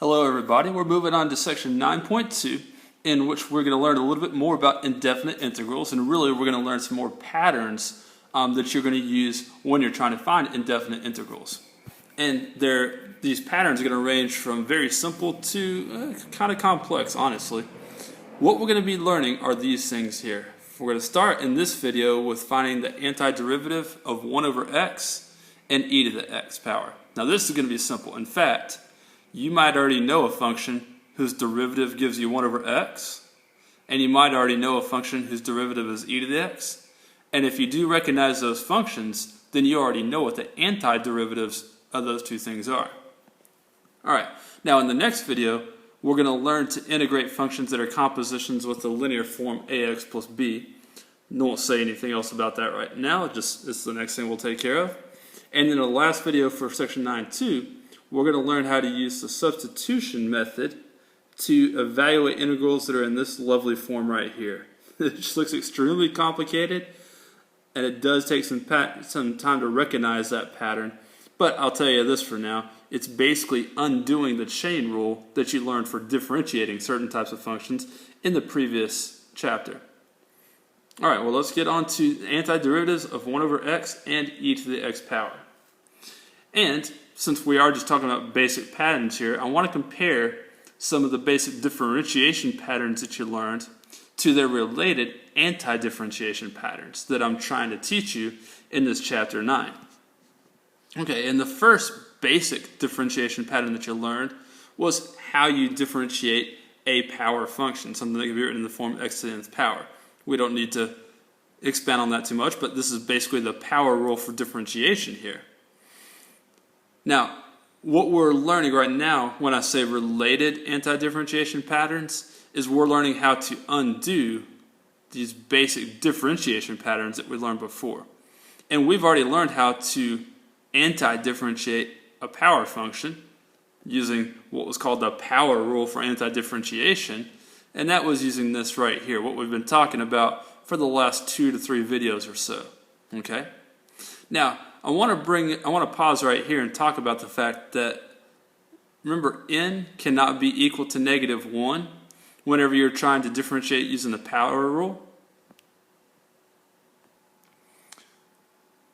Hello everybody, we're moving on to section 9.2 in which we're going to learn a little bit more about indefinite integrals, and really we're going to learn some more patterns that you're going to use when you're trying to find indefinite integrals. And these patterns are going to range from very simple to kind of complex, honestly. What we're going to be learning are these things here. We're going to start in this video with finding the antiderivative of 1 over x and e to the x power. Now this is going to be simple. In fact, you might already know a function whose derivative gives you 1 over x, and you might already know a function whose derivative is e to the x. And if you do recognize those functions, then you already know what the antiderivatives of those two things are. Alright, now in the next video, we're going to learn to integrate functions that are compositions with the linear form ax plus b. I won't say anything else about that right now, it's the next thing we'll take care of. And in the last video for section 9.2, we're going to learn how to use the substitution method to evaluate integrals that are in this lovely form right here. It just looks extremely complicated, and it does take some time to recognize that pattern. But I'll tell you this for now, it's basically undoing the chain rule that you learned for differentiating certain types of functions in the previous chapter. Alright, well let's get on to antiderivatives of 1 over x and e to the x power. And since we are just talking about basic patterns here, I want to compare some of the basic differentiation patterns that you learned to their related anti-differentiation patterns that I'm trying to teach you in this chapter 9. Okay, and the first basic differentiation pattern that you learned was how you differentiate a power function, something that can be written in the form x to the nth power. We don't need to expand on that too much, but this is basically the power rule for differentiation here. Now, what we're learning right now when I say related anti-differentiation patterns is we're learning how to undo these basic differentiation patterns that we learned before. And we've already learned how to anti-differentiate a power function using what was called the power rule for anti-differentiation, and that was using this right here, what we've been talking about for the last 2 to 3 videos or so. Okay? Now, I want to pause right here and talk about the fact that, remember, n cannot be equal to -1 whenever you're trying to differentiate using the power rule.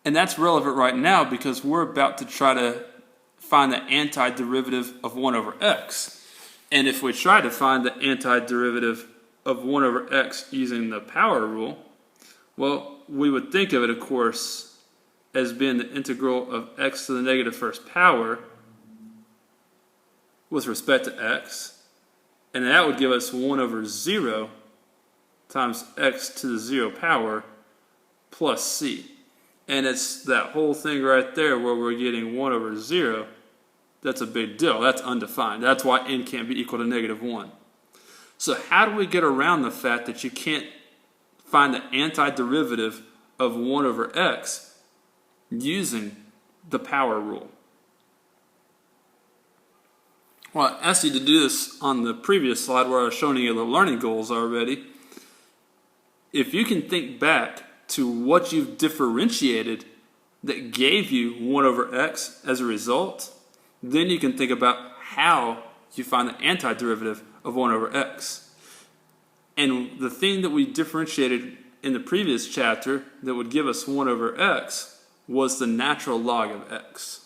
And that's relevant right now because we're about to try to find the antiderivative of 1 over x. And if we try to find the antiderivative of 1 over x using the power rule, well, we would think of it, of course, as being the integral of x to the negative first power with respect to x, and that would give us 1 over 0 times x to the 0 power plus c. And it's that whole thing right there where we're getting 1 over 0. That's a big deal. That's undefined. That's why n can't be equal to -1. So how do we get around the fact that you can't find the antiderivative of 1 over x using the power rule? Well, I asked you to do this on the previous slide where I was showing you the learning goals already. If you can think back to what you've differentiated that gave you 1 over x as a result, then you can think about how you find the antiderivative of 1 over x. And the thing that we differentiated in the previous chapter that would give us 1 over x was the natural log of x.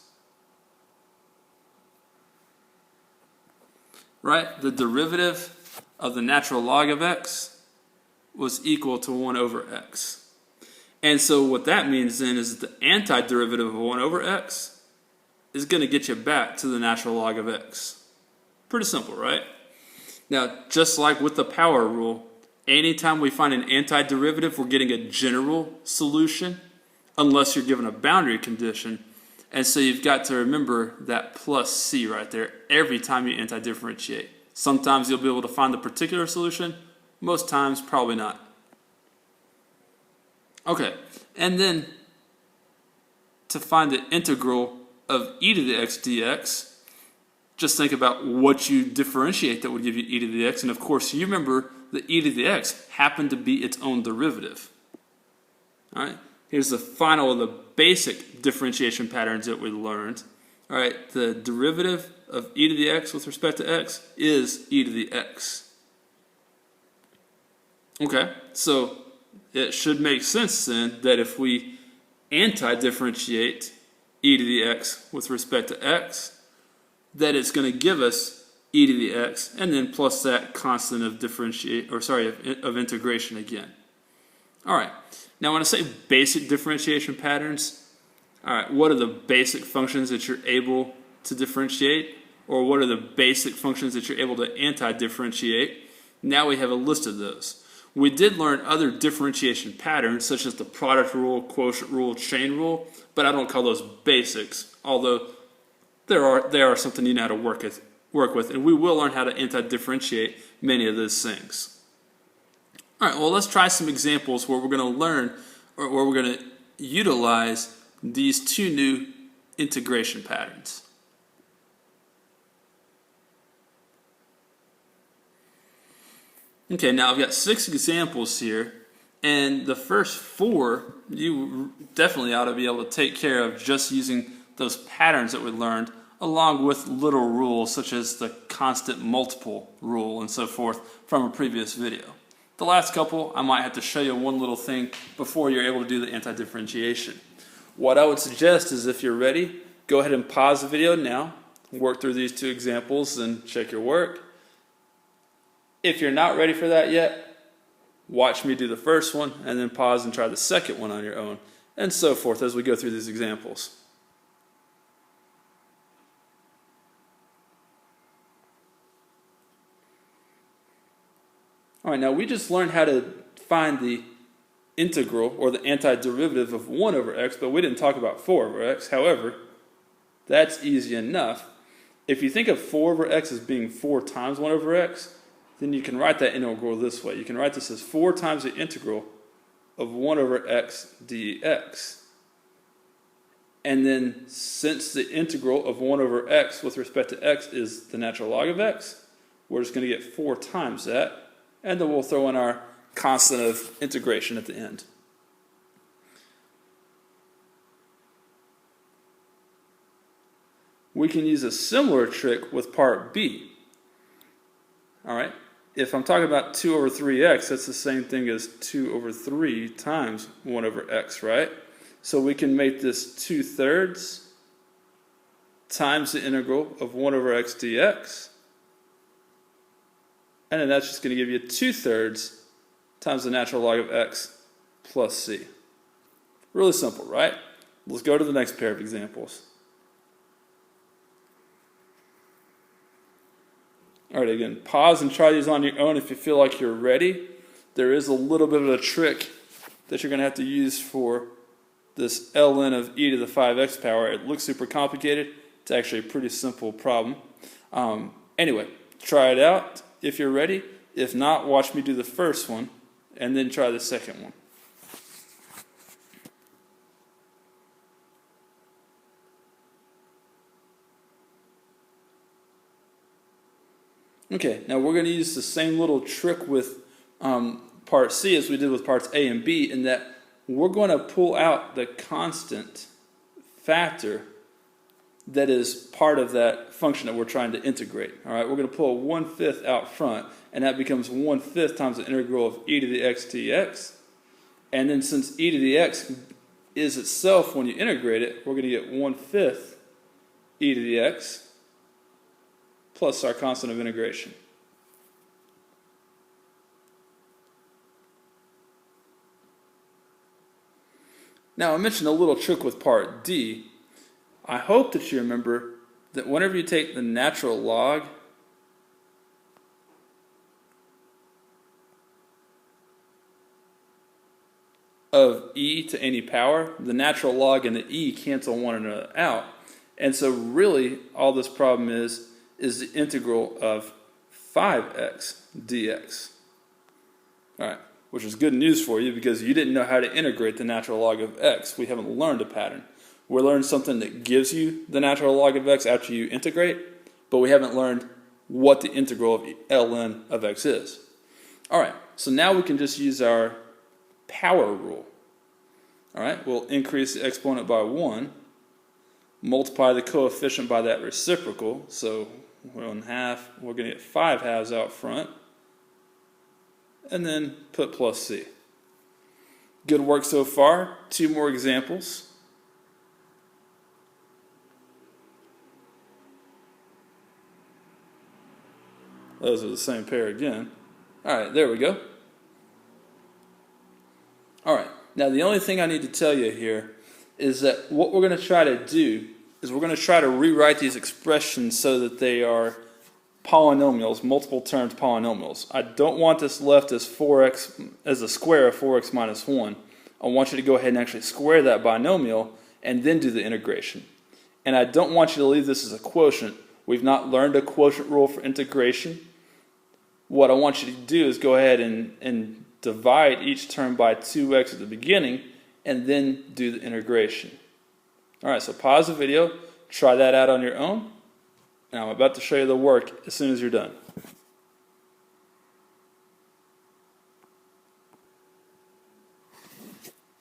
Right? The derivative of the natural log of x was equal to 1 over x. And so what that means then is that the antiderivative of 1 over x is going to get you back to the natural log of x. Pretty simple, right? Now, just like with the power rule, anytime we find an antiderivative, we're getting a general solution, unless you're given a boundary condition. And so you've got to remember that plus c right there every time you anti-differentiate. Sometimes you'll be able to find the particular solution, most times probably not. Okay, and then to find the integral of e to the x dx, just think about what you differentiate that would give you e to the x, and of course you remember that e to the x happened to be its own derivative. All right. Here's the final of the basic differentiation patterns that we learned. All right, the derivative of e to the x with respect to x is e to the x. Okay, so it should make sense then that if we anti-differentiate e to the x with respect to x, that it's going to give us e to the x and then plus that constant of of integration again. All right, now when I say basic differentiation patterns, all right, what are the basic functions that you're able to differentiate, or what are the basic functions that you're able to anti-differentiate? Now we have a list of those. We did learn other differentiation patterns, such as the product rule, quotient rule, chain rule, but I don't call those basics, although they are something you know how to work with, and we will learn how to anti-differentiate many of those things. All right, well, let's try some examples where we're going to learn, or where we're going to utilize these two new integration patterns. Okay, now I've got 6 examples here, and the first 4 you definitely ought to be able to take care of just using those patterns that we learned, along with little rules such as the constant multiple rule and so forth from a previous video. The last couple, I might have to show you one little thing before you're able to do the anti-differentiation. What I would suggest is, if you're ready, go ahead and pause the video now, work through these 2 examples and check your work. If you're not ready for that yet, watch me do the first one and then pause and try the second one on your own, and so forth as we go through these examples. All right, now we just learned how to find the integral or the antiderivative of 1 over x, but we didn't talk about 4 over x. However, that's easy enough. If you think of 4 over x as being 4 times 1 over x, then you can write that integral this way. You can write this as 4 times the integral of 1 over x dx. And then, since the integral of 1 over x with respect to x is the natural log of x, we're just going to get 4 times that, and then we'll throw in our constant of integration at the end. We can use a similar trick with part b. All right, if I'm talking about 2 over 3x, that's the same thing as 2 over 3 times 1 over x, right? So we can make this 2/3 times the integral of 1 over x dx. And then that's just going to give you 2/3 times the natural log of x plus c. Really simple, right? Let's go to the next pair of examples. All right, again, pause and try these on your own if you feel like you're ready. There is a little bit of a trick that you're going to have to use for this ln of e to the 5x power. It looks super complicated. It's actually a pretty simple problem. Anyway, try it out if you're ready. If not, watch me do the first one and then try the second one. Okay, now we're going to use the same little trick with part C as we did with parts A and B, in that we're going to pull out the constant factor that is part of that function that we're trying to integrate. All right, we're going to pull 1/5 out front, and that becomes 1/5 times the integral of e to the x dx. And then, since e to the x is itself, when you integrate it, we're going to get 1/5 e to the x plus our constant of integration. Now, I mentioned a little trick with part D. I hope that you remember that whenever you take the natural log of e to any power, the natural log and the e cancel one another out. And so really all this problem is the integral of 5x dx. All right, which is good news for you because you didn't know how to integrate the natural log of x. We haven't learned a pattern. We learned something that gives you the natural log of x after you integrate, but we haven't learned what the integral of ln of x is. All right, so now we can just use our power rule. All right, we'll increase the exponent by 1. multiply the coefficient by that reciprocal. So 1/2, we're going to get 5/2 out front. And then put plus c. Good work so far. 2 more examples. Those are the same pair again. All right, there we go. All right, now the only thing I need to tell you here is that what we're going to try to do is we're going to try to rewrite these expressions so that they are polynomials, multiple termed polynomials. I don't want this left as 4x as the square of 4x minus 1. I want you to go ahead and actually square that binomial and then do the integration. And I don't want you to leave this as a quotient. We've not learned a quotient rule for integration. What I want you to do is go ahead and divide each term by 2x at the beginning and then do the integration. Alright, so pause the video, try that out on your own, and I'm about to show you the work as soon as you're done.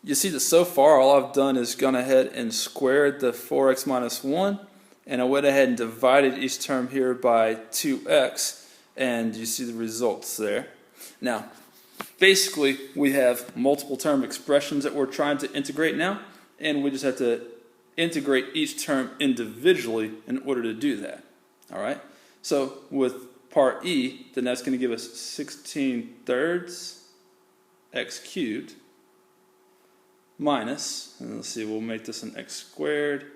You see that so far all I've done is gone ahead and squared the 4x minus 1, and I went ahead and divided each term here by 2x, and you see the results there. Now, basically we have multiple term expressions that we're trying to integrate now, and we just have to integrate each term individually in order to do that. Alright, so with part E, then that's going to give us 16/3 x cubed minus, and let's see, we'll make this an x squared.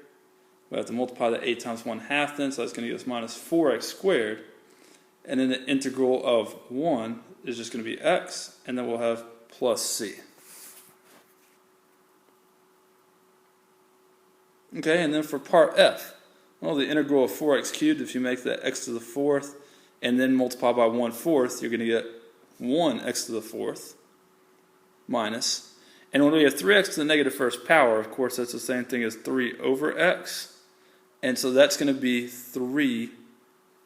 We have to multiply the 8 times 1/2 then, so that's going to give us minus 4x squared. And then the integral of 1 is just going to be x, and then we'll have plus c. Okay, and then for part F, well, the integral of 4x cubed, if you make that x to the 4th, and then multiply by 1/4, you're going to get 1x to the 4th minus. And when we have 3x to the negative first power, of course, that's the same thing as 3 over x. And so that's going to be 3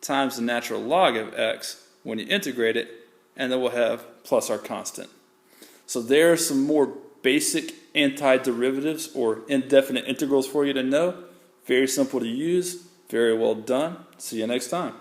times the natural log of x when you integrate it, and then we'll have plus our constant. So there are some more basic antiderivatives or indefinite integrals for you to know. Very simple to use, very well done. See you next time.